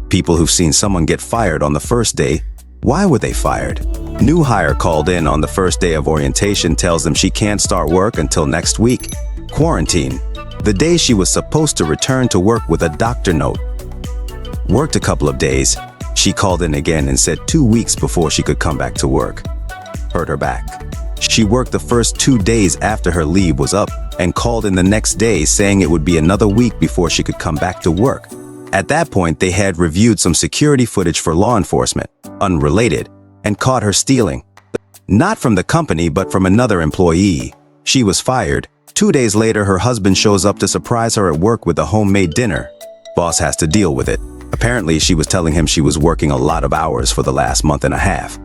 People who've seen someone get fired on the first day. Why were they fired? New hire called in on the first day of orientation tells them she can't start work until next week. Quarantine. The day she was supposed to return to work with a doctor note. Worked a couple of days. She called in again and said 2 weeks before she could come back to work. Hurt her back. She worked the first 2 days after her leave was up and called in the next day saying it would be another week before she could come back to work. At that point, they had reviewed some security footage for law enforcement, unrelated, and caught her stealing. Not from the company, but from another employee. She was fired. 2 days later, her husband shows up to surprise her at work with a homemade dinner. Boss has to deal with it. Apparently, she was telling him she was working a lot of hours for the last month and a half.